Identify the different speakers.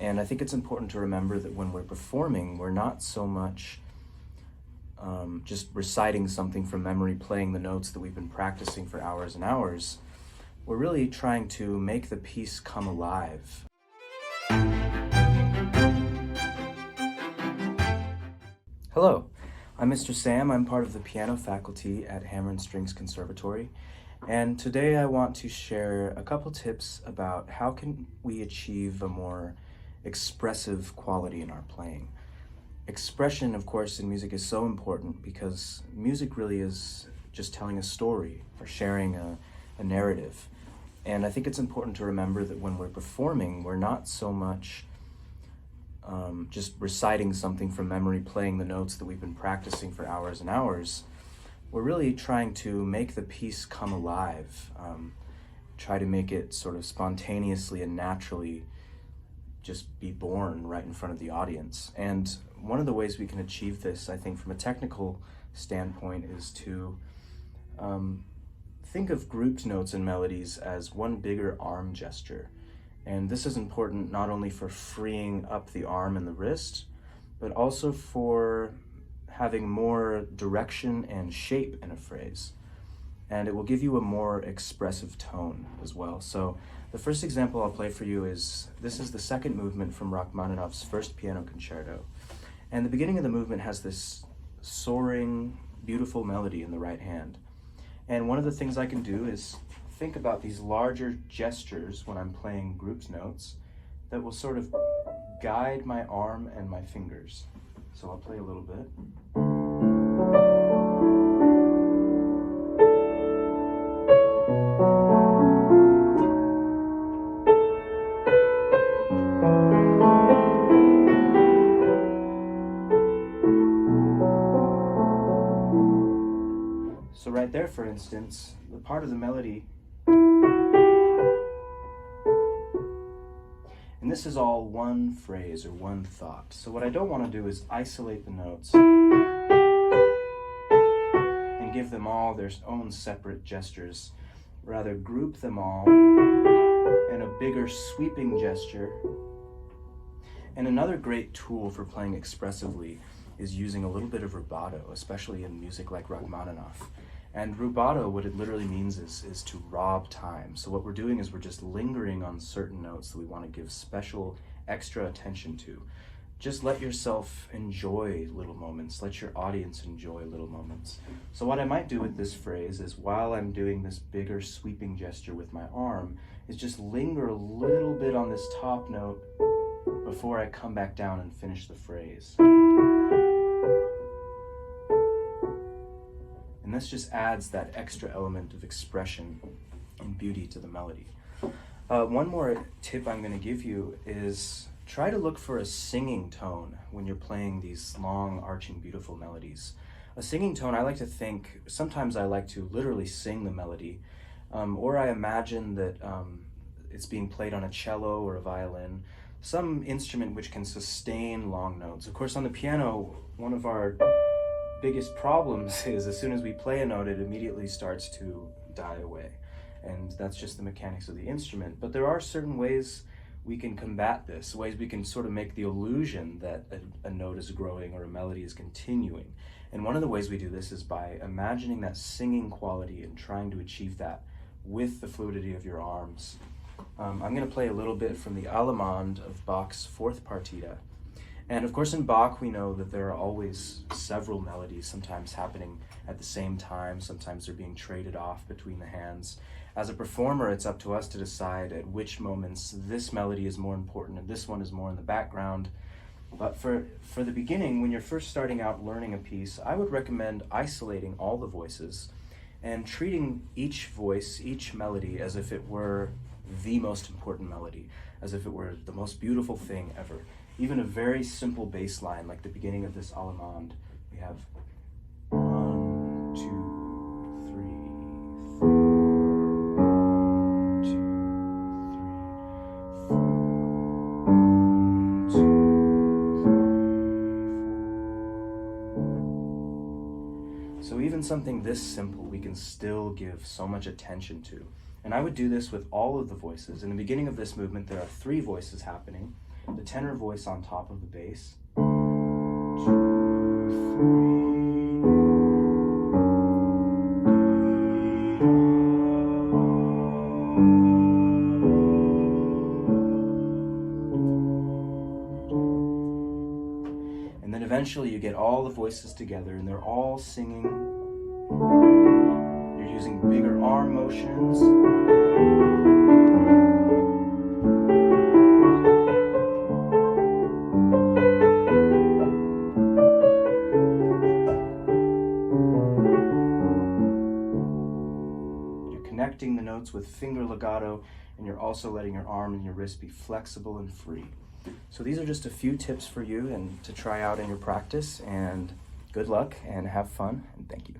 Speaker 1: And I think it's important to remember that when we're performing, we're not so much just reciting something from memory, playing the notes that we've been practicing for hours and hours. We're really trying to make the piece come alive. Hello, I'm Mr. Sam. I'm part of the piano faculty at H&S Conservatory. And today I want to share a couple tips about how can we achieve a more expressive quality in our playing. Expression, of course, in music is so important because music really is just telling a story or sharing a narrative. And I think it's important to remember that when we're performing, we're not so much just reciting something from memory, playing the notes that we've been practicing for hours and hours. We're really trying to make the piece come alive, try to make it sort of spontaneously and naturally just be born right in front of the audience. And one of the ways we can achieve this, I think, from a technical standpoint, is to think of grouped notes and melodies as one bigger arm gesture. And this is important not only for freeing up the arm and the wrist, but also for having more direction and shape in a phrase. And it will give you a more expressive tone as well. So the first example I'll play for you is, this is the second movement from Rachmaninoff's first piano concerto. And the beginning of the movement has this soaring, beautiful melody in the right hand. And one of the things I can do is think about these larger gestures when I'm playing grouped notes that will sort of guide my arm and my fingers. So I'll play a little bit. So right there, for instance, the part of the melody, and this is all one phrase or one thought. So what I don't want to do is isolate the notes and give them all their own separate gestures. Rather, group them all in a bigger sweeping gesture. And another great tool for playing expressively is using a little bit of rubato, especially in music like Rachmaninoff. And rubato, what it literally means is to rob time. So what we're doing is we're just lingering on certain notes that we want to give special extra attention to. Just let yourself enjoy little moments. Let your audience enjoy little moments. So what I might do with this phrase is, while I'm doing this bigger sweeping gesture with my arm, is just linger a little bit on this top note before I come back down and finish the phrase. And this just adds that extra element of expression and beauty to the melody. One more tip I'm going to give you is try to look for a singing tone when you're playing these long, arching, beautiful melodies. A singing tone, I like to think, sometimes I like to literally sing the melody, or I imagine that it's being played on a cello or a violin, some instrument which can sustain long notes. Of course, on the piano, one of our biggest problems is as soon as we play a note, it immediately starts to die away. And that's just the mechanics of the instrument. But there are certain ways we can combat this, ways we can sort of make the illusion that a note is growing or a melody is continuing. And one of the ways we do this is by imagining that singing quality and trying to achieve that with the fluidity of your arms. I'm going to play a little bit from the Allemande of Bach's fourth partita. And of course, in Bach, we know that there are always several melodies, sometimes happening at the same time, sometimes they're being traded off between the hands. As a performer, it's up to us to decide at which moments this melody is more important and this one is more in the background. But for the beginning, when you're first starting out learning a piece, I would recommend isolating all the voices and treating each voice, each melody, as if it were the most important melody, as if it were the most beautiful thing ever. Even a very simple bass line, like the beginning of this Allemande, we have 1, 2, 3, 4, 1, 2, 3, 4, 1, 2, 3, 4. So even something this simple, we can still give so much attention to. And I would do this with all of the voices. In the beginning of this movement, there are 3 voices happening. the tenor voice on top of the bass. 2, 3. And then eventually you get all the voices together and they're all singing. You're using bigger arm motions. You're connecting the notes with finger legato, and you're also letting your arm and your wrist be flexible and free. So these are just a few tips for you and to try out in your practice, and good luck and have fun, and thank you.